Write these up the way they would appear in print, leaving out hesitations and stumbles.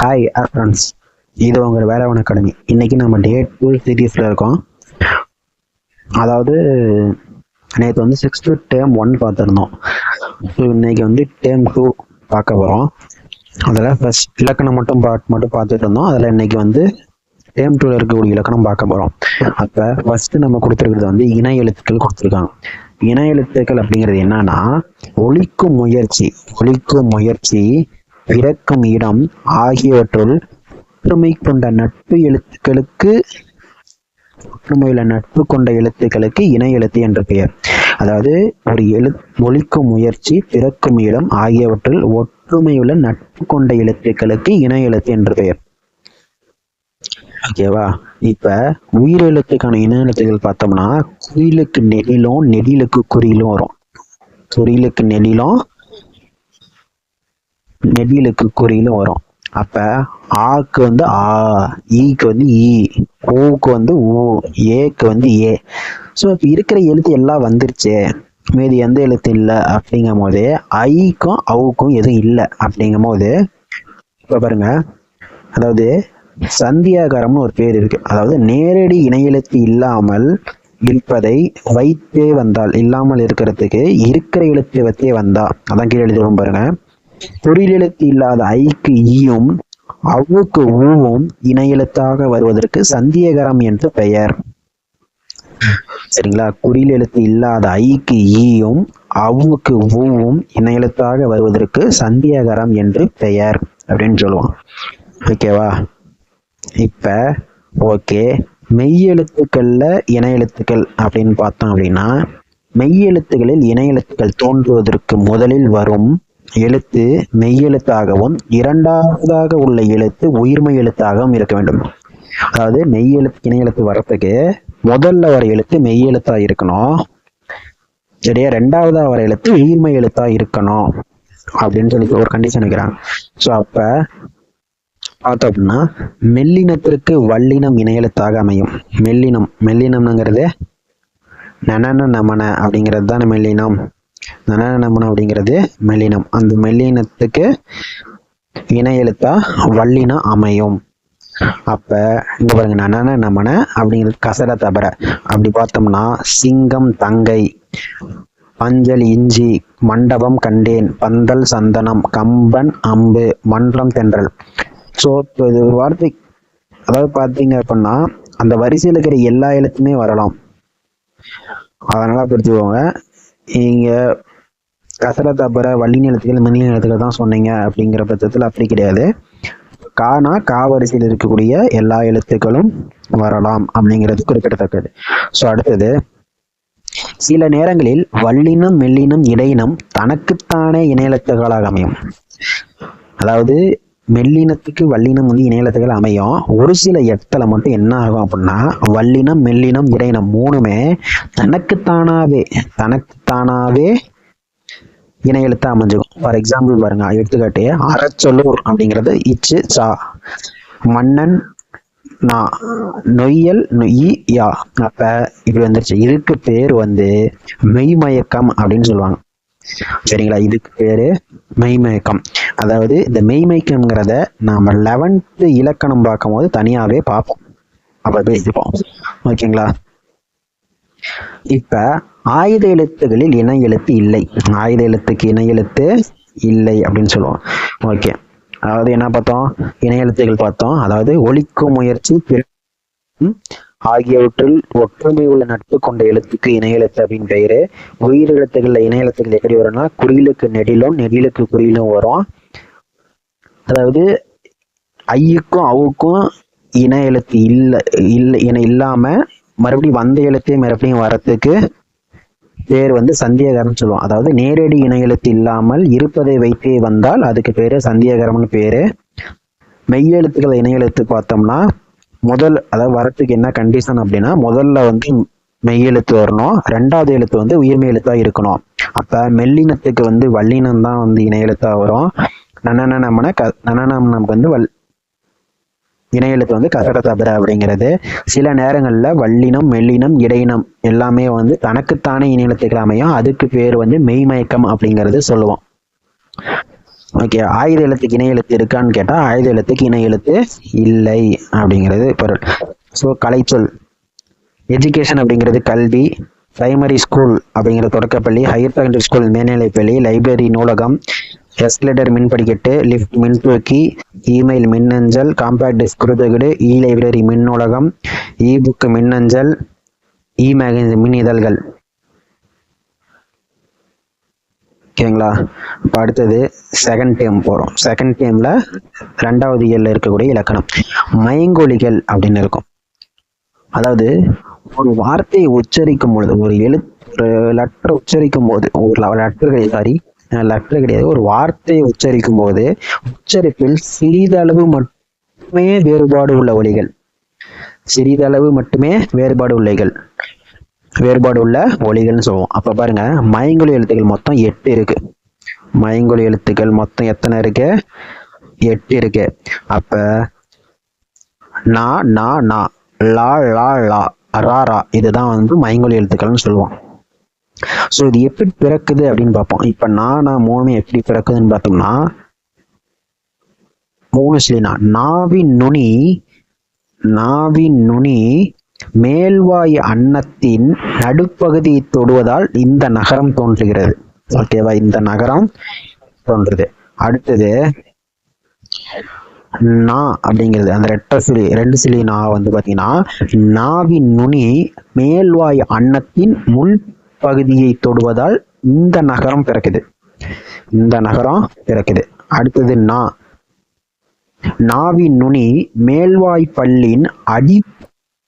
Hi friends, இது உங்கள் வேலைவன் academy. இன்னைக்கு நம்ம டே 2 சீரீஸில் இருக்கோம். அதாவது நேற்று வந்து 6th டேர்ம் 1 பார்த்துருந்தோம். ஸோ இன்னைக்கு வந்து டேர்ம் 2 பார்க்க போகிறோம். அதில் ஃபர்ஸ்ட் இலக்கணம் மட்டும் பார்த்துட்டு இருந்தோம். அதில் இன்னைக்கு வந்து டேர்ம் 2ல் இருக்கக்கூடிய இலக்கணம் பார்க்க போகிறோம். அப்போ ஃபர்ஸ்ட் நம்ம கொடுத்துருக்கிறது வந்து இணை எழுத்துக்கள் கொடுத்துருக்காங்க. இணை எழுத்துக்கள் அப்படிங்கிறது என்னன்னா, ஒலிக்கும் முயற்சி பிறக்கும் இடம் ஆகியவற்றுள் ஒற்றுமை கொண்ட நட்பு கொண்ட எழுத்துக்களுக்கு இணை எழுத்து என்று பெயர். அதாவது ஒரு ஒலிக்கும் முயற்சி பிறக்கும் இடம் ஆகியவற்றில் ஒற்றுமையுள்ள நட்பு கொண்ட எழுத்துக்களுக்கு இணை எழுத்து என்று பெயர். ஓகேவா? இப்ப உயிரெழுத்துக்கான இணை எழுத்துக்கள் பார்த்தோம்னா, குறிலுக்கு நெடிலும் நெடிலுக்கு குறியிலும் வரும். குறிலுக்கு நெடிலும் நெடிலுக்கு குறியிலும் வரும். அப்ப ஆக்கு வந்து ஆ, ஈக்கு வந்து ஈ, ஊக்கு வந்து ஊ, ஏக்கு வந்து ஏ. ஸோ இப்போ இருக்கிற எழுத்து எல்லாம் வந்துருச்சு, மீதி எந்த எழுத்து இல்லை அப்படிங்கும் போது ஐக்கும் அவுக்கும் எதுவும் இல்லை அப்படிங்கும் போது இப்போ பாருங்க, அதாவது சந்தியாகாரம்னு ஒரு பேர் இருக்கு. அதாவது நேரடி இணை எழுத்து இல்லாமல் இருப்பதை வைத்தே வந்தால், இல்லாமல் இருக்கிறதுக்கு இருக்கிற எழுத்து வைத்தே வந்தா, அதான் கீழே எழுதிடும் பாருங்க. தொழில் எழுத்து இல்லாத ஐக்கு ஈயும் அவ்வுக்கு ஊவும் இணை எழுத்தாக வருவதற்கு சந்தியகரம் என்று பெயர். சரிங்களா? குறில் எழுத்து இல்லாத ஐக்கு ஈயும் அவ்வுக்கு ஊவும் இணை எழுத்தாக வருவதற்கு சந்தியகரம் என்று பெயர் அப்படின்னு சொல்லுவோம். ஓகேவா? இப்ப ஓகே, மெய் எழுத்துக்கள்ல இணை எழுத்துக்கள் அப்படின்னு பார்த்தோம் அப்படின்னா, மெய் எழுத்துக்களில் இணை எழுத்துக்கள் தோன்றுவதற்கு முதலில் வரும் எழுத்து மெய்யெழுத்தாகவும் இரண்டாவதாக உள்ள எழுத்து உயிர்மெய் எழுத்தாகவும் இருக்க வேண்டும். அதாவது மெய் எழுத்து இணை எழுத்து வர்றதுக்கு முதல்ல வர எழுத்து மெய் எழுத்தா இருக்கணும், சரியா? ரெண்டாவதா வர எழுத்து உயிர்மெய் எழுத்தா இருக்கணும் அப்படின்னு சொல்லி ஒரு கண்டிஷன் வைக்கிறாங்க. ஸோ அப்ப பார்த்தோம் அப்படின்னா, மெல்லினத்திற்கு வல்லினம் இணை எழுத்தாக அமையும். மெல்லினம்ங்கிறது நனன நமன அப்படிங்கிறது தான் மெல்லினம். நனன நமன அப்படிங்கிறது மெல்லினம். அந்த மெல்லினத்துக்கு இணை எழுத்தா வல்லினம் அமையும். அப்ப இங்க பாருங்க, நனன நமன அப்படிங்கிறது கசட தபர. அப்படி பார்த்தோம்னா சிங்கம் தங்கை, மஞ்சள் இஞ்சி, மண்டபம் கண்டேன், பந்தல் சந்தனம், கம்பன் அம்பு, மன்றம் தென்றல். ஸோ இப்போ இது ஒரு வார்த்தை, அதாவது பார்த்தீங்க அப்படின்னா அந்த வரிசையில் இருக்கிற எல்லா எழுத்துமே வரலாம். அதனால புரிஞ்சுக்கோங்க. நீங்க கசர தபர வல்லின எழுத்துக்கள் மெல்லின எழுத்துக்கள் தான் சொன்னீங்க அப்படிங்கிற பட்சத்தில் அப்படி கிடையாது. கானா கா வரிசையில் இருக்கக்கூடிய எல்லா எழுத்துக்களும் வரலாம் அப்படிங்கிறது குறிப்பிடத்தக்கது. ஸோ அடுத்தது, சில நேரங்களில் வல்லினம் மெல்லினம் இடையினம் தனக்குத்தானே இணை எழுத்துக்களாக அமையும். அதாவது மெல்லினத்துக்கு வல்லினம் வந்து இணை எழுத்துக்கள் அமையும். ஒரு சில இடத்துல மட்டும் என்ன ஆகும் அப்படின்னா, வல்லினம் மெல்லினம் இடையினம் மூணுமே தனக்குத்தானாவே இணை எழுத்தா அமைஞ்சுக்கும். ஃபார் எக்ஸாம்பிள் பாருங்க, எடுத்துக்காட்டு அறச்சொல்லூர் அப்படிங்கிறது இச்சு சா, மன்னன் நா, நொய்யல் நொய் யா. அப்ப இப்படி வந்துருச்சு. இதுக்கு பேர் வந்து மெய்மயக்கம் அப்படின்னு சொல்லுவாங்க. சரிங்களா? இதுக்கு பேரு மெய்மயக்கம். அதாவது இந்த மெய்மயக்கம்ங்கிறத நாம 11th இலக்கணம் பார்க்கும் போது தனியாவே பார்ப்போம், அப்ப பேசிப்போம். ஓகேங்களா? இப்ப ஆயுத எழுத்துகளில் இணை எழுத்து இல்லை. ஆயுத எழுத்துக்கு இணை எழுத்து இல்லை அப்படின்னு சொல்லுவோம். ஓகே, அதாவது என்ன பார்த்தோம்? இணை எழுத்துகள் பார்த்தோம். அதாவது ஒலிக்கும் முயற்சி ஆகியவற்றில் ஒற்றுமை உள்ள நட்பு கொண்ட எழுத்துக்கு இணை எழுத்து அப்படின்னு பெயரு. உயிர் எழுத்துக்கள்ல இணை எழுத்துக்கள் எப்படி வரும்னா, குறிலுக்கு நெடிலும் நெடிலுக்கு குறியிலும் வரும். அதாவது ஐயுக்கும் அவுக்கும் இணை எழுத்து இணை இல்லாம மறுபடியும் வந்த எழுத்தே மறுபடியும் வரத்துக்கு பேர் வந்து சந்தியகரம் சொல்லுவோம். அதாவது நேரடி இணை எழுத்து இல்லாமல் இருப்பதை வைத்தே வந்தால் அதுக்கு பேரு சந்தியகரம்னு பேரு. மெய் எழுத்துக்கள் இணை எழுத்து பார்த்தோம்னா அதாவது வரத்துக்கு என்ன கண்டிஷன் அப்படின்னா, முதல்ல வந்து மெய் எழுத்து வரணும், ரெண்டாவது எழுத்து வந்து உயிர்மெய் எழுத்தா இருக்கணும். அப்ப மெல்லினத்துக்கு வந்து வல்லினம் தான் வந்து இணை எழுத்தா வரும். நமக்கு வந்து இணை எழுத்து வந்து கசட தபர அப்படிங்கிறது. சில நேரங்கள்ல வல்லினம் மெல்லினம் இடையினம் எல்லாமே வந்து தனக்குத்தானே இணை எழுத்துக்கள் அமையும். அதுக்கு பேர் வந்து மெய்மயக்கம் அப்படிங்கிறது சொல்லுவோம். ஓகே, ஆயுத எழுத்துக்கு இணை எழுத்து இருக்கான்னு கேட்டா ஆயுத எழுத்துக்கு இணை எழுத்து இல்லை அப்படிங்கிறது பொருள். ஸோ கலைச்சொல். எஜுகேஷன் அப்படிங்கிறது கல்வி, பிரைமரி ஸ்கூல் அப்படிங்கிறது தொடக்கப்பள்ளி, ஹையர் செகண்டரி ஸ்கூல் மேல்நிலைப்பள்ளி, லைப்ரரி நூலகம், எஸ்கலேட்டர் மின் படிக்கட்டு, லிஃப்ட் மின் தூக்கி, இமெயில் மின்னஞ்சல், காம்பாக்ட் டிஸ்க் குறுந்தகடு, இ லைப்ரரி மின் நூலகம், இ புக் மின்னஞ்சல், இ மேகசின் மின் இதழ்கள். ஓகேங்களா? இப்போ அடுத்தது செகண்ட் டேம் போகிறோம். செகண்ட் டேம்ல 2வது இயல்ல இருக்கக்கூடிய இலக்கணம் மைங்கொலிகள் அப்படின்னு இருக்கும். அதாவது ஒரு வார்த்தையை உச்சரிக்கும் பொழுது, ஒரு லெட்டர் உச்சரிக்கும் போது, லெட்டர் கிடையாது, ஒரு வார்த்தையை உச்சரிக்கும் போது உச்சரிப்பில் சிறிதளவு மட்டுமே வேறுபாடு உள்ள ஒலிகள், சிறிதளவு மட்டுமே வேறுபாடு உள்ள ஒலிகள்னு சொல்லுவோம். அப்ப பாருங்க, மைங்கொலி எழுத்துக்கள் மொத்தம் 8 இருக்கு. மைங்கொலி எழுத்துக்கள் மொத்தம் எத்தனை இருக்கு? 8 இருக்கு. அப்ப நா நா நா, லா லா லா, ரா ரா, இதுதான் வந்து மைங்கொலி எழுத்துக்கள்னு சொல்லுவோம். ஸோ இது எப்படி பிறக்குது அப்படின்னு பார்ப்போம். இப்ப நானா மூணுமே எப்படி பிறக்குதுன்னு பார்த்தோம்னா, 3 சொல்லினா நாவின் நுனி மேல்வாய் அன்னத்தின் நடுப்பகுதியை தொடுவதால் இந்த நகரம் தோன்றுகிறது. ஓகேவா? இந்த நகரம் தோன்றுது. அடுத்தது நா அப்படிங்கிறது அந்த ரெண்டு சுழி நா வந்து பாத்தீங்கன்னா, நாவின் நுனி மேல்வாய் அன்னத்தின் முள் பகுதியை தொடுவதால் இந்த நகரம் பிறக்குது. அடுத்தது நாவின் நுனி மேல்வாய் பல்லின் அடி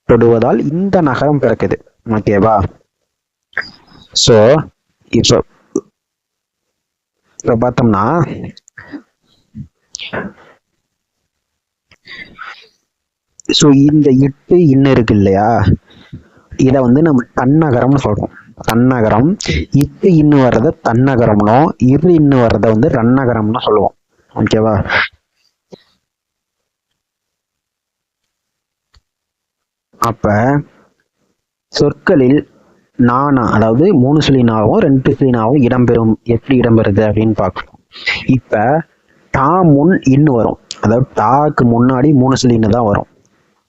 தொடுவதால் இந்த நகரம் பிறக்குது. ஓகேவா? சோ இப்போ பார்த்தோம்னா, ஸோ இந்த இட்டு இன்னும் இருக்கு இல்லையா, இதை வந்து நம்ம தன்னகரம்னு சொல்றோம். தன்னகரம். இட்டு இன்னும் வர்றத தன்னகரம்னோ, இரு இன்னும் வர்றத வந்து ரன்னகரம்னு சொல்லுவோம். ஓகேவா? அப்ப சொற்களில் நானா, அதாவது 3 சுழி நாவும் 2 சுழி நாவும் எப்படி இடம்பெறுது அப்படின்னு பார்க்கணும். இப்ப டா முன் இன்னு வரும். அதாவது டாக்கு முன்னாடி 3 சுழி இன்னு தான் வரும்.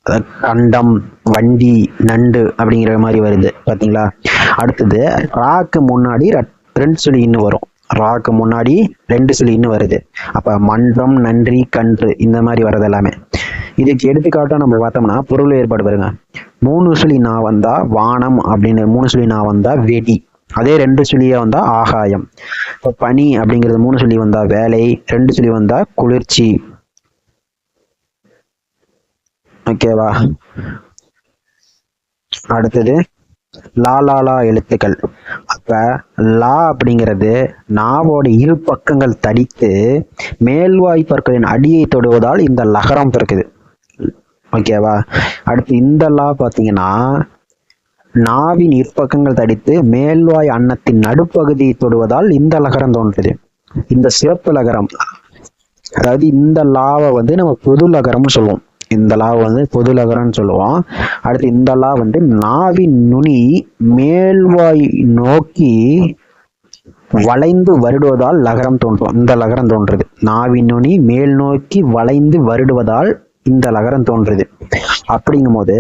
அதாவது கண்டம், வண்டி, நண்டு அப்படிங்கிற மாதிரி வருது பாத்தீங்களா? அடுத்தது ராக்கு முன்னாடி 2 சுழி இன்னு வரும். ராக்கு முன்னாடி 2 சுழி இன்னு வருது. அப்ப மன்றம், நன்றி, கன்று, இந்த மாதிரி வர்றது எல்லாமே. இதுக்கு எடுத்துக்காட்டா நம்ம பார்த்தோம்னா பொருள் ஏற்பாடு பாருங்க. 3 சுழி நா வந்தா வானம் அப்படின்னு, 3 சுழி நா வந்தா வெடி, அதே 2 சுழியா வந்தா ஆகாயம். இப்ப பனி அப்படிங்கிறது 3 சுழி வந்தா வேலை, 2 சுழி வந்தா குளிர்ச்சி. ஓகேவா? அடுத்தது லா எழுத்துக்கள். அப்ப லா அப்படிங்கிறது நாவோட இரு பக்கங்கள் தடித்து மேல்வாய் பற்களின் அடியை தொடுவதால் இந்த லகரம் பிறக்குது. ஓகேவா? அடுத்து இந்த லா பாத்தீங்கன்னா, நாவின் இருபக்கங்கள் தடித்து மேல்வாய் அன்னத்தின் நடுப்பகுதியை தொடுவதால் இந்த லகரம் தோன்றுது. இந்த சிறப்பு லகரம், அதாவது இந்த லாவை வந்து நம்ம பொது லகரம்னு சொல்லுவோம். இந்த லா வந்து பொது லகரம்னு சொல்லுவோம். அடுத்து இந்த லா வந்து நாவின் நுனி மேல்வாய் நோக்கி வளைந்து வருடுவதால் லகரம் தோன்றும். இந்த லகரம் தோன்றுது. நாவின் நுனி மேல் நோக்கி வளைந்து வருடுவதால் இந்த லகரம் தோன்றுது. அப்படிங்கும் போது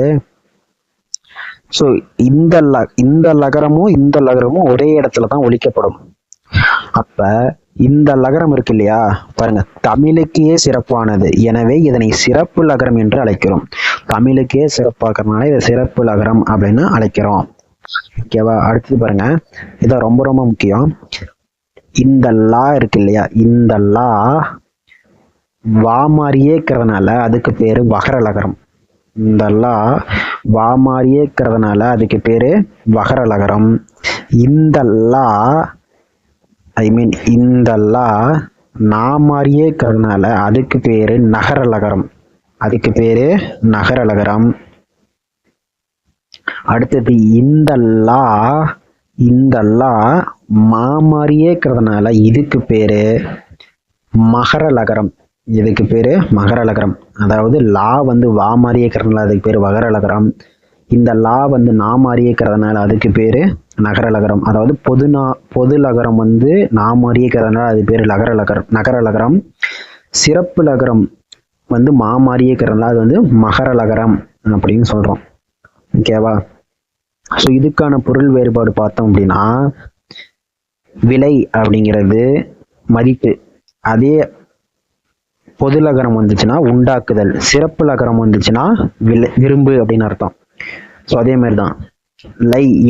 சோ இந்த லகரமும் ஒரே இடத்துல தான் ஒலிக்கப்படும். அப்ப இந்த லகரம் இருக்கு இல்லையா, பாருங்க, தமிழுக்கே சிறப்பானது. எனவே இதனை சிறப்பு லகரம் என்று அழைக்கிறோம். தமிழுக்கே சிறப்பாக்கிறதுனால இதை சிறப்பு லகரம் அப்படின்னு அழைக்கிறோம். ஓகேவா? அடுத்து பாருங்க, இதான் ரொம்ப ரொம்ப முக்கியம். இந்த லா இருக்கு இல்லையா, இந்த லா வா மாதிரியே இருக்கிறதுனால அதுக்கு பேரு வகர லகரம். இந்த லா வா மாதிரியே இருக்கிறதுனால அதுக்கு பேரு வகர லகரம். இந்த லா இந்த லா நா மாதிரியே இருக்கிறதுனால அதுக்கு பேரு நகர லகரம். அடுத்தது இந்த லா மா மாதிரியே இருக்கிறதுனால இதுக்கு பேரு மகர லகரம். அதாவது லா வந்து வா மாதிரியே இருக்கிறதுனால அதுக்கு பேரு வகர லகரம். இந்த லா வந்து நா மாதிரியே இருக்கிறதுனால அதுக்கு பேரு நகர லகரம். அதாவது பொது லகரம் வந்து நாமறியக்கிறதுனால அது பேர் நகர லகரம். சிறப்பு லகரம் வந்து மாமாறியக்கிறதுனால அது வந்து மகர லகரம் அப்படின்னு சொல்றோம். ஓகேவா? ஸோ இதுக்கான பொருள் வேறுபாடு பார்த்தோம் அப்படின்னா, விலை அப்படிங்கிறது மதிப்பு. அதே பொது லகரம் வந்துச்சுன்னா உண்டாக்குதல், சிறப்பு லகரம் வந்துச்சுன்னா விரும்பு அப்படின்னு அர்த்தம். ஸோ அதே மாதிரி தான்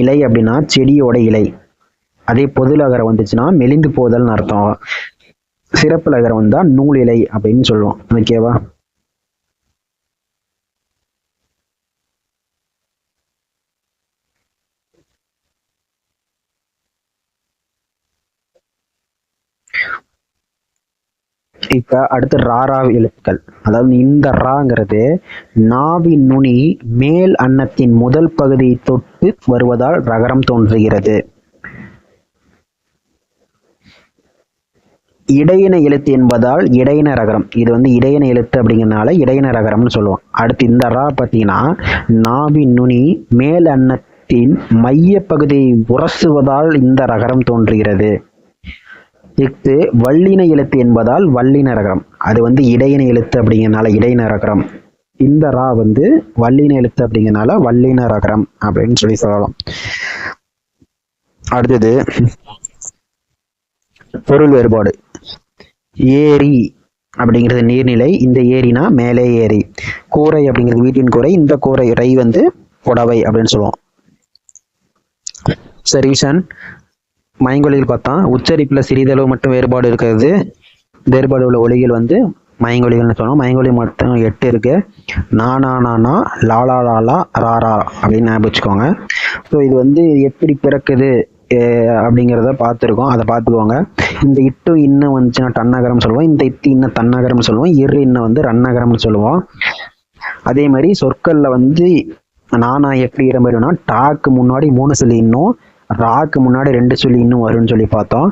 இலை அப்படின்னா செடியோட இலை. அதே பொது லகரம் வந்துச்சுன்னா மெலிந்து போதல்னு அர்த்தம். சிறப்பு லகரம் வந்தா நூல் இலை அப்படின்னு சொல்லுவோம். ஓகேவா? இப்ப அடுத்து ராரா எழுத்துக்கள். அதாவது இந்த ராங்கிறது நாவின் நுனி மேல் அன்னத்தின் முதல் பகுதியை தொட்டு வருவதால் ரகரம் தோன்றுகிறது. இடையின எழுத்து என்பதால் இடையின ரகரம். இது வந்து இடையின எழுத்து அப்படிங்கிறதுனால இடையின ரகரம்னு சொல்லுவோம். அடுத்து இந்த ரா பார்த்தீங்கன்னா நாவின் நுனி மேல் அன்னத்தின் மைய பகுதியை உரசுவதால் இந்த ரகரம் தோன்றுகிறது. இஃது வல்லின எழுத்து என்பதால் வல்லின ரகரம். அது வந்து இடையின எழுத்து அப்படிங்கிறனால இடையின ரகரம். இந்த ரா வந்து வல்லின எழுத்து அப்படிங்கிறனால வல்லின ரகரம் அப்படின்னு சொல்லலாம். அடுத்தது பொருள் வேறுபாடு. ஏரி அப்படிங்கிறது நீர்நிலை. இந்த ஏரினா மேலே ஏரி. கூரை அப்படிங்கிறது வீட்டின் கூரை. இந்த கூரை ரை வந்து புடவை அப்படின்னு சொல்லுவோம். சரிசன் மயங்கொலிகள் பார்த்தா உச்சரிப்புல சிறிதளவு மட்டும் வேறுபாடு இருக்கிறது. வேறுபாடு உள்ள ஒலிகள் வந்து மயங்கொலிகள்னு சொன்னோம். மயங்கொலி மட்டும் 8 இருக்கு. நானா லாலா லாலா ராரா அப்படின்னு ஞாபகம் வச்சுக்கோங்க. ஸோ இது வந்து எப்படி பிறக்குது அப்படிங்கிறத பார்த்துருக்கோம். அதை பார்த்துக்கோங்க. இந்த இட்டு இன்னும் வந்துச்சுன்னா டன்னகரம் சொல்லுவோம். இந்த இட்டு இன்னும் தன்னகரம் சொல்லுவோம். இரு இன்னும் வந்து ரன்னகரம்னு சொல்லுவோம். அதே மாதிரி சொற்கள்ல வந்து நானா எப்படி இடம்பெறும்னா டாக்கு முன்னாடி 3 சொல்லி இன்னும், ராக்கு முன்னாடி 2 சொல்லி இன்னும் வரும்னு சொல்லி பார்த்தோம்.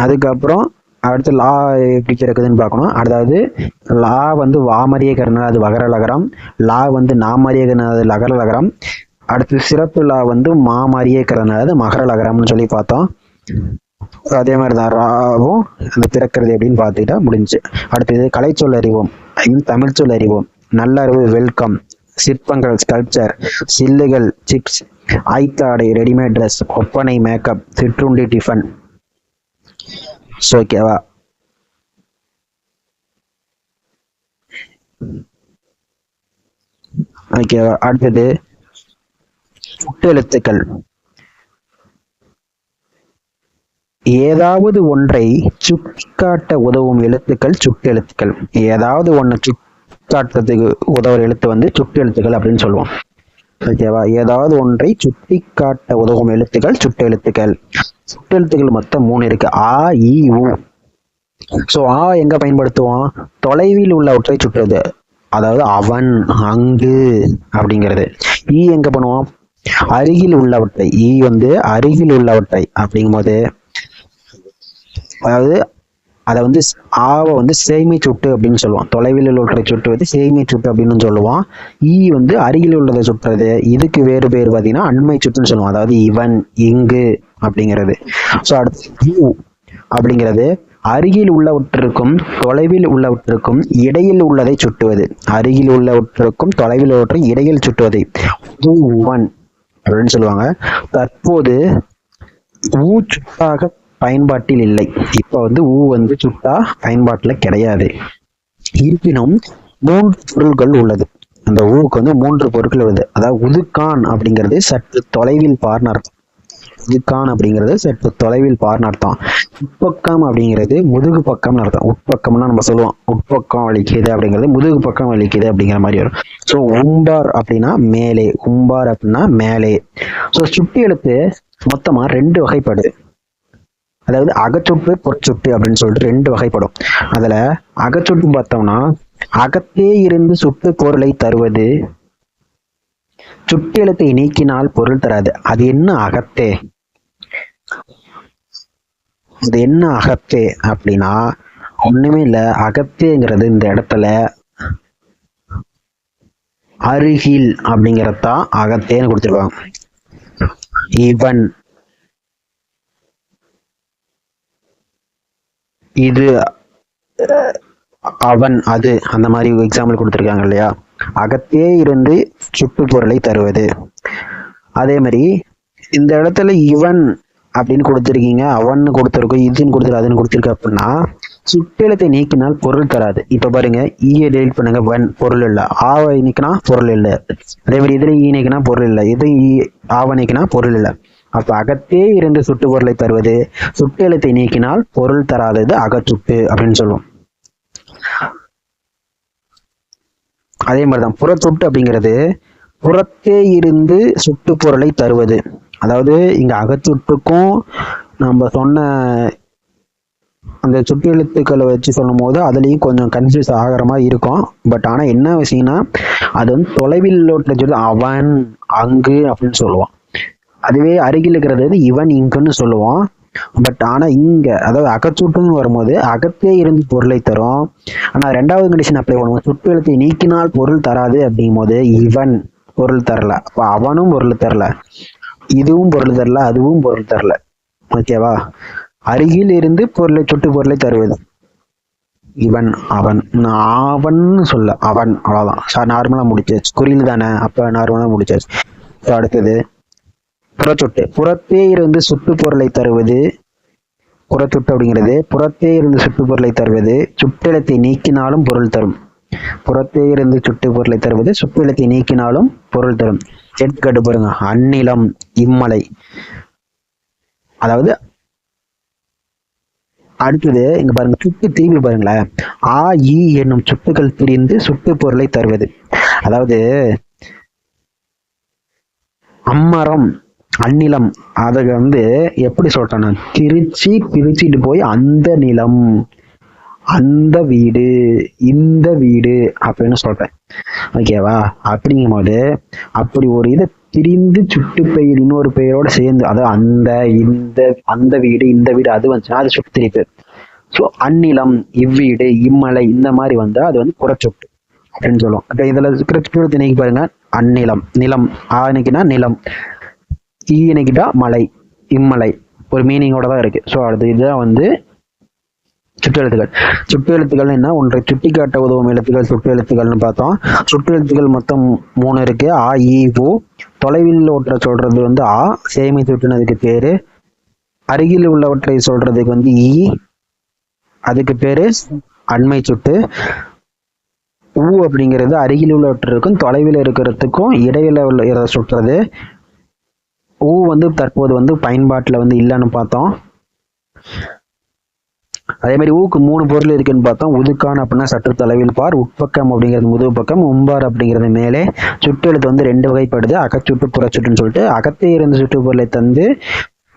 அதுக்கப்புறம் அடுத்து லா எப்படி பிறக்குதுன்னு பார்க்கணும். அதாவது லா வந்து வாமரியகரனால அது வகர லகரம். லா வந்து நாமரியகரனால அது லகர லகரம். அடுத்து சிறப்பு லா வந்து மாமரியகரனால அது மகர லகரம்னு சொல்லி பார்த்தோம். அதே மாதிரி தான் ராவும் அந்த பிறக்கிறது எப்படின்னு பார்த்துக்கிட்டா முடிஞ்சு. அடுத்தது கலைச்சொல் அறிவோம், தமிழ் சொல் அறிவோம். நல்லறிவு வெல்கம், சிற்பங்கள் ஸ்கல்ப்சர், சில்லுகள் சிப்ஸ், ஆய்த்தாடை ரெடிமேட் ட்ரெஸ், ஒப்பனை மேக்கப், சிற்றுண்டி டிஃபன். ஓகேவா? ஓகேவா? அடுத்தது சுட்டெழுத்துக்கள். ஏதாவது ஒன்றை சுட்டிக்காட்ட உதவும் எழுத்துக்கள் சுட்டெழுத்துக்கள். ஏதாவது ஒன்று சுட்டிக்காட்டுறதுக்கு உதவுற எழுத்து வந்து சுட்டெழுத்துக்கள் அப்படின்னு சொல்லுவோம். ஓகேவா? ஏதாவது ஒன்றை சுட்டி காட்ட உதவும் எழுத்துக்கள் சுட்டெழுத்துக்கள். சுட்டெழுத்துக்கள் மொத்தம் 3 இருக்கு. ஆ இ உ. ஸோ ஆ எங்க பயன்படுத்துவோம்? தொலைவில் உள்ளவற்றை சுட்டுறது, அதாவது அவன் அங்கு அப்படிங்கிறது. ஈ எங்க பண்ணுவோம்? அருகில் உள்ளவற்றை. ஈ வந்து அருகில் உள்ளவற்றை அப்படிங்கும் போது, அதாவது அதை வந்து ஆவை வந்து சேய்மை சுட்டு அப்படின்னு சொல்லுவோம். தொலைவில் உள்ளவற்றை சுட்டுவது சேய்மை சுட்டு அப்படின்னு சொல்லுவோம். ஈ வந்து அருகில் உள்ளதை சுட்டுறது. இதுக்கு வேறு பேர் பார்த்தீங்கன்னா அண்மை சுட்டுன்னு சொல்லுவோம். அதாவது இவன் இங்கு அப்படிங்கிறது. ஸோ அடுத்து யூ அப்படிங்கிறது அருகில் உள்ளவற்றிற்கும் தொலைவில் உள்ளவற்றிற்கும் இடையில் உள்ளதை சுட்டுவது. அருகில் உள்ளவற்றிற்கும் தொலைவில் உள்ளவற்றை இடையில் சுட்டுவது உவன் அப்படின்னு சொல்லுவாங்க. தற்போது ஊ சுட்டாக பயன்பாட்டில் இல்லை. இப்ப வந்து ஊ வந்து சுட்டா பயன்பாட்டுல கிடையாது. இருப்பினும் 3 பொருள்கள் உள்ளது. அந்த ஊவுக்கு வந்து 3 பொருட்கள் உள்ளது. அதாவது உதுக்கான் அப்படிங்கிறது சற்று தொலைவில் பார்ன்னு அர்த்தம். உதுக்கான் அப்படிங்கிறது சற்று தொலைவில் பார்ன்னு அர்த்தம். உட்பக்கம் அப்படிங்கிறது முதுகு பக்கம்னு அர்த்தம். உட்பக்கம்னா நம்ம சொல்லுவோம் உட்பக்கம் வலிக்குது அப்படிங்கிறது முதுகு பக்கம் வலிக்குது அப்படிங்கிற மாதிரி வரும். ஸோ உம்பார் அப்படின்னா மேலே, உம்பார் அப்படின்னா மேலே. ஸோ சுட்டி எழுத்து மொத்தமா 2 வகைப்படுது. அதாவது அகச்சுட்டு பொற்சுட்டு அப்படின்னு சொல்லிட்டு 2 வகைப்படும். அதுல அகச்சுட்டு பார்த்தோம்னா அகத்தே இருந்து சுட்டு பொருளை தருவது. சுட்டு எழுத்தை நீக்கினால் பொருள் தராது. அது என்ன அகத்தே? அது என்ன அகத்தே அப்படின்னா ஒண்ணுமே இல்ல. அகத்தேங்கிறது இந்த இடத்துல அருகில் அப்படிங்கறதான் அகத்தேன்னு கொடுத்துருப்பாங்க. இவன், இது, அவன், அது, அந்த மாதிரி எக்ஸாம்பிள் கொடுத்துருக்காங்க இல்லையா. அகத்தே இருந்து சுட்டு பொருளை தருவது. அதே மாதிரி இந்த இடத்துல இவன் அப்படின்னு கொடுத்துருக்கீங்க, அவன் கொடுத்துருக்கோம், இதுன்னு கொடுத்துரு, அதுன்னு கொடுத்துருக்கு அப்படின்னா சுட்டெழுத்தை நீக்கினால் பொருள் தராது. இப்ப பாருங்க, ஈயை டெலிட் பண்ணுங்க, வன் பொருள் இல்லை, ஆவை நீக்கினா பொருள் இல்லை. அதே மாதிரி இதுல ஈ நீக்கினா பொருள் இல்லை, இது ஆவை நீக்கினா பொருள் இல்லை. அப்ப அகத்தே இருந்து சுட்டு பொருளை தருவது, சுட்டெழுத்தை நீக்கினால் பொருள் தராதது அகச்சுட்டு அப்படின்னு சொல்லுவோம். அதே மாதிரிதான் புறச்சுட்டு அப்படிங்கிறது புறத்தே இருந்து சுட்டு பொருளை தருவது. அதாவது இங்க அகச்சுட்டுக்கும் நம்ம சொன்ன அந்த சுட்டு எழுத்துக்களை வச்சு சொல்லும் போது அதுலயும் கொஞ்சம் கன்ஃபியூஸ் ஆகிற மாதிரி இருக்கும். பட் ஆனா என்ன விஷயம்னா அது வந்து தொலைவில் சொல்லி அவன், அங்கு அப்படின்னு சொல்லுவான். அதுவே அருகில் இருக்கிறது வந்து இவன், இங்குன்னு சொல்லுவோம். பட் ஆனா இங்க அதாவது அகச்சுட்டுன்னு வரும்போது அகத்தே இருந்து பொருளை தரும். ஆனா ரெண்டாவது கண்டிஷன் அப்ளை பண்ணுவோம், சுட்டு எழுத்தை நீக்கினால் பொருள் தராது அப்படிங்கும் போது இவன் பொருள் தரல, அப்ப அவனும் பொருள் தரல, இதுவும் பொருள் தரல, அதுவும் பொருள் தரல. ஓகேவா. அருகில் இருந்து பொருளை சுட்டு பொருளை தருவது இவன், அவன், அவன் சொல்ல அவன், அவ்வளவுதான். நார்மலா முடிச்சாச்சு, குறியில் தானே, அப்ப நார்மலா முடிச்சாச்சு. அடுத்தது புறச்சுட்டு. புறத்தே இருந்து சுட்டு பொருளை தருவது புறச்சுட்டு அப்படிங்கிறது புறத்தே இருந்து சுட்டு பொருளை தருவது, சுட்டெழுத்தை நீக்கினாலும் பொருள் தரும். புறத்தே இருந்து சுட்டு பொருளை தருவது, சுட்டெழுத்தை நீக்கினாலும் பொருள் தரும். எடுத்துக்காட்டு பாருங்க, அந்நிலம், இம்மலை. அதாவது அடுத்தது இங்க பாருங்க, சுட்டு தீவி பாருங்களேன், ஆ ஈ என்னும் சுட்டுகள் பிரிந்து சுட்டு பொருளை தருவது. அதாவது அம்மரம், அந்நிலம், அதை வந்து எப்படி சொல்றேன்னா பிரிச்சுட்டு போய் அந்த நிலம், அந்த வீடு, இந்த வீடு அப்படின்னு சொல்றேன். ஓகேவா. அப்படிங்கும் போது அப்படி ஒரு இதை பிரிந்து சுட்டு பெயர் இன்னொரு பெயரோட சேர்ந்து, அதாவது அந்த, இந்த, அந்த வீடு, இந்த வீடு, அது வந்துச்சுன்னா அது சுட்டு திரிப்பு. ஸோ அந்நிலம், இவ்வீடு, இம்மலை, இந்த மாதிரி வந்தா அது வந்து புறச்சொட்டு அப்படின்னு சொல்லுவோம். அப்ப இதுல இருக்கிற திணைக்கு பாருங்க, அந்நிலம், நிலம், ஆனைக்குனா நிலம், ஈனைக்கிட்டா மலை, இம்மலை, ஒரு மீனிங்கோட தான் இருக்கு. ஸோ அடுத்து இதுதான் வந்து சுட்டு எழுத்துக்கள். சுட்டு எழுத்துக்கள் என்ன, ஒன்றை சுட்டி காட்ட உதவும் எழுத்துக்கள் சுட்டு எழுத்துக்கள்னு பார்த்தோம். சுட்டு எழுத்துக்கள் மொத்தம் 3 இருக்கு. ஆ ஈ ஊ. தொலைவில் ஒற்றை சொல்றது வந்து ஆ, சேமை சுட்டுனதுக்கு பேரு. அருகில் உள்ளவற்றை சொல்றதுக்கு வந்து ஈ, அதுக்கு பேரு அண்மை சுட்டு. ஊ அப்படிங்கிறது அருகில் உள்ளவற்றிற்கும் தொலைவில் இருக்கிறதுக்கும் இடையில உள்ள சுட்டுறது. ஊ வந்து தற்போது வந்து பயன்பாட்டுல வந்து இல்லைன்னு பார்த்தோம். அதே மாதிரி ஊக்கு 3 பொருள் இருக்குன்னு பார்த்தோம். உதுக்கான் அப்படின்னா சற்று தொலைவில் பார், உட்பக்கம் அப்படிங்கிறது முதுகு பக்கம், உம்பார் அப்படிங்கிறது மேலே. சுட்டு எழுத்து வந்து 2 வகைப்படுது, அகச்சுட்டு புறச்சுட்டுன்னு சொல்லிட்டு. அகத்தே இருந்து சுட்டு பொருளை தந்து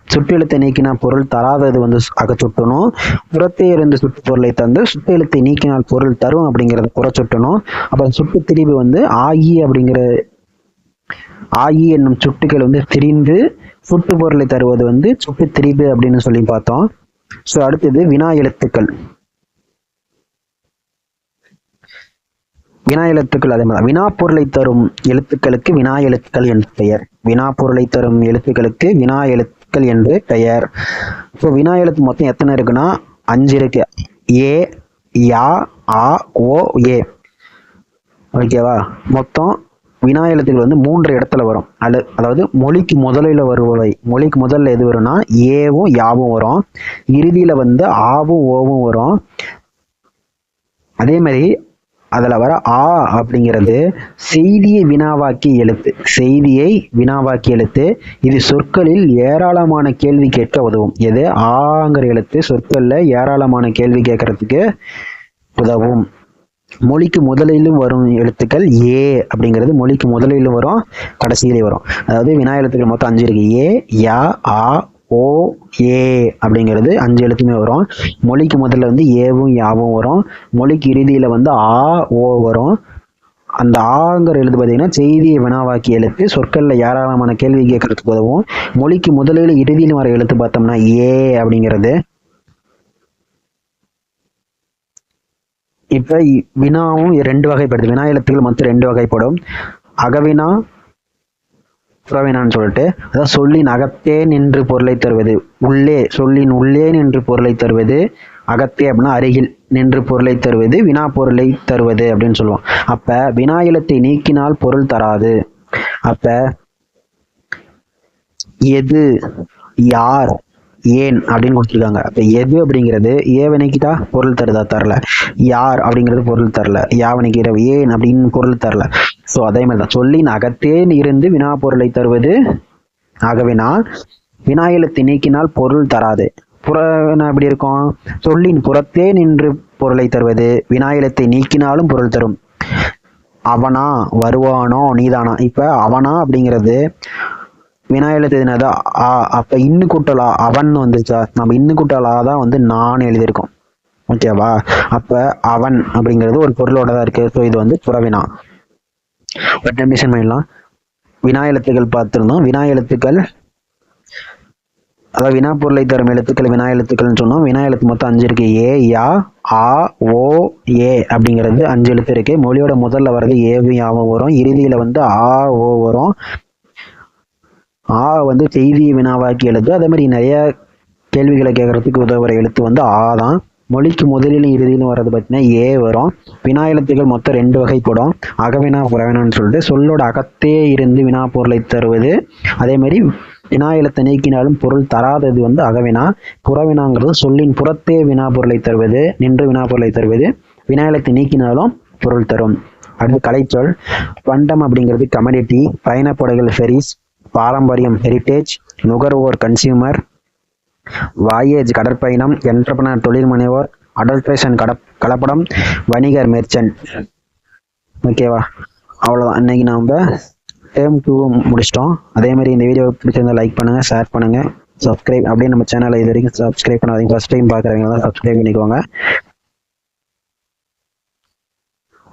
சுட்டு எழுத்தை நீக்கினா பொருள் தராதது வந்து அகச்சுட்டணும். புறத்தே இருந்து சுட்டு பொருளை தந்து சுட்டு எழுத்தை நீக்கினால் பொருள் தரும் அப்படிங்கிறத புறச்சுட்டணும். அப்ப சுட்டு திரிவு வந்து ஆயி அப்படிங்கிற ஆயி என்னும் சுட்டுகள் வந்து திரிந்து சுட்டு பொருளை தருவது வந்து சுட்டு திரிவு அப்படின்னு சொல்லி பார்த்தோம். ஸோ அடுத்தது வினா எழுத்துக்கள். வினா எழுத்துக்கள் அதே மாதிரி வினா பொருளை தரும் எழுத்துக்களுக்கு வினா எழுத்துக்கள் என்று பெயர். வினா பொருளை தரும் எழுத்துக்களுக்கு வினா எழுத்துக்கள் என்று பெயர். இப்போ வினா எழுத்து மொத்தம் எத்தனை இருக்குன்னா 5 இருக்கு. ஏ, யா, ஆ, ஓ, ஏ. ஓகேவா. மொத்தம் வினா எழுத்துக்கள் வந்து 3 இடத்துல வரும். அதாவது மொழிக்கு முதலில் வருபவை. மொழிக்கு முதல்ல எது வரும்னா ஏவும் யாவும் வரும். இறுதியில வந்து ஆவும் ஓவும் வரும். அதே மாதிரி அதுல வர ஆ அப்படிங்கிறது செய்தியை வினாவாக்கிய எழுத்து. செய்தியை வினாவாக்கிய எழுத்து. இது சொற்களில் ஏராளமான கேள்வி கேட்க உதவும். எது ஆங்கிற எழுத்து சொற்கள்ல ஏராளமான கேள்வி கேட்கறதுக்கு உதவும். மொழிக்கு முதலிலும் வரும் எழுத்துக்கள் ஏ அப்படிங்கிறது மொழிக்கு முதலிலும் வரும், கடைசியிலே வரும். அதாவது வினா எழுத்துக்கள் மொத்தம் 5 இருக்கு. ஏ, யா, ஆ, ஓ, ஏ அப்படிங்கிறது 5 எழுத்துமே வரும். மொழிக்கு முதல்ல வந்து ஏவும் யாவும் வரும். மொழிக்கு இறுதியில வந்து ஆ, ஓ வரும். அந்த ஆங்கிற எழுத்து பார்த்தீங்கன்னா செய்தியை வினாவாக்கிய எழுத்து. சொற்கள்ல ஏராளமான கேள்வி கேட்கறதுக்கு உதவும். மொழிக்கு முதலில் இறுதியிலும் வர எழுத்து பார்த்தோம்னா ஏ அப்படிங்கிறது. இப்ப வினாவும் 2 வகைப்படுது. வினா எழுத்துக்கள் மொத்தம் 2 வகைப்படும். அகவினா, புறவினான்னு சொல்லிட்டு. அதாவது சொல்லின் அகத்தே நின்று பொருளை தருவது, உள்ளே சொல்லின் உள்ளே நின்று பொருளை தருவது, அகத்தே அப்படின்னா அருகில் நின்று பொருளை தருவது, வினா பொருளை தருவது அப்படின்னு சொல்லுவோம். அப்ப வினா எழுத்தை நீக்கினால் பொருள் தராது. அப்ப எது, யார், ஏன் அப்படின்னு கொடுத்துருக்காங்க. அப்ப எது அப்படிங்கிறது ஏவை நீக்கிட்டா பொருள் தருதா? தரல. யார் அப்படிங்கிறது பொருள் தரல. யாவை நீக்கிற ஏன் அப்படின்னு பொருள் தரல. ஸோ அதே மாதிரி தான் சொல்லின் அகத்தே இருந்து வினா பொருளை தருவது ஆகவினா, வினா எழுத்தை நீக்கினால் பொருள் தராது. புறவினா எப்படி இருக்கும்? சொல்லின் புறத்தே நின்று பொருளை தருவது, வினா எழுத்தை நீக்கினாலும் பொருள் தரும். அவனா, வருவானோ, நீதானா. இப்ப அவனா அப்படிங்கிறது வினா எழுத்து என்னது? ஆ. அப்ப இன்னு கூட்டலா அவன் வந்துச்சா? நம்ம இன்னு கூட்டலா தான் வந்து நான் எழுதியிருக்கோம். ஓகேவா? அப்ப அவன் அப்படிங்கிறது ஒரு பொருளோட தான் இருக்கு. ஸோ இது வந்து புறவினா. ஒரு டெம்பிஷன் பண்ணிடலாம். வினா எழுத்துக்கள் பார்த்துருந்தோம். வினா எழுத்துக்கள் அதாவது வினா பொருளை தரும் எழுத்துக்கள் வினா எழுத்துக்கள்னு சொன்னோம். வினா எழுத்து மொத்தம் 5 இருக்கு. ஏ, யா, ஆ, ஓ, ஏ அப்படிங்கிறது 5 எழுத்து இருக்கு. மொழியோட முதல்ல வர்றது ஏவும் யாவும் வரும். இறுதியில வந்து ஆ, ஓ வரும். ஆ வந்து செய்தி வினாவாக்கி எழுத்து. அதே மாதிரி நிறைய கேள்விகளை கேட்கறதுக்கு உதவுற எழுத்து வந்து ஆ தான். மொழிக்கு முதலிலும் இறுதியிலும் வர்றது பார்த்தீங்கன்னா ஏ வரும். வினா எழுத்துக்கள் மொத்தம் 2 வகைப்படும். அகவினா, புறவினான்னு சொல்லிட்டு. சொல்லோட அகத்தே இருந்து வினா பொருளை தருவது, அதே மாதிரி வினா எழுத்தை நீக்கினாலும் பொருள் தராதது வந்து அகவினா. புறவினாங்கிறது சொல்லின் புறத்தே வினா பொருளை தருவது, நின்று வினா பொருளை தருவது, வினா எழுத்தை நீக்கினாலும் பொருள் தரும். அடுத்து கலைச்சொல். பண்டம் அப்படிங்கிறது கமடிட்டி, பயணப்படைகள் ஃபெரிஸ், பாரம்பரியம் ஹெரிட்டேஜ், நுகர்வோர் கன்சியூமர், வாயேஜ் கடற்பயணம், என்டர்பிரனர் தொழில் முனைவோர், அடல்ட்ரேஷன் கலப்படம், வணிகர் மெர்ச்சன்ட். ஓகேவா? அவ்வளோதான். இன்னைக்கு நம்ம டேர்ம் 2 முடிச்சிட்டோம். அதே மாதிரி இந்த வீடியோ பிடிச்சிருந்தா லைக் பண்ணுங்க, ஷேர் பண்ணுங்க, சப்ஸ்கிரைப். அப்படியே நம்ம சேனலை இது வரைக்கும் சப்ஸ்கிரைப் பண்ணாதீங்க. ஃபர்ஸ்ட் டைம் பார்க்குறவங்க தான் சப்ஸ்கிரைப் பண்ணிக்கோங்க.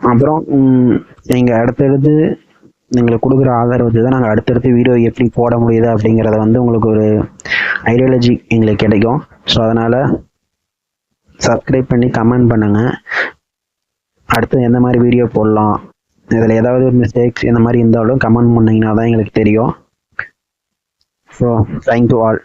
அப்புறம் நீங்கள் அடுத்தடுத்து எங்களுக்கு கொடுக்குற ஆதரவு வச்சு தான் நாங்கள் அடுத்தடுத்து வீடியோ எப்படி போட முடியுது அப்படிங்கிறத வந்து உங்களுக்கு ஒரு ஐடியாலஜி எங்களுக்கு கிடைக்கும். ஸோ அதனால் சப்ஸ்கிரைப் பண்ணி கமெண்ட் பண்ணுங்கள். அடுத்து எந்த மாதிரி வீடியோ போடலாம், இதில் ஏதாவது மிஸ்டேக்ஸ் இந்த மாதிரி இருந்தாலும் கமெண்ட் பண்ணிங்கன்னா தான் எங்களுக்கு தெரியும். So thank you all.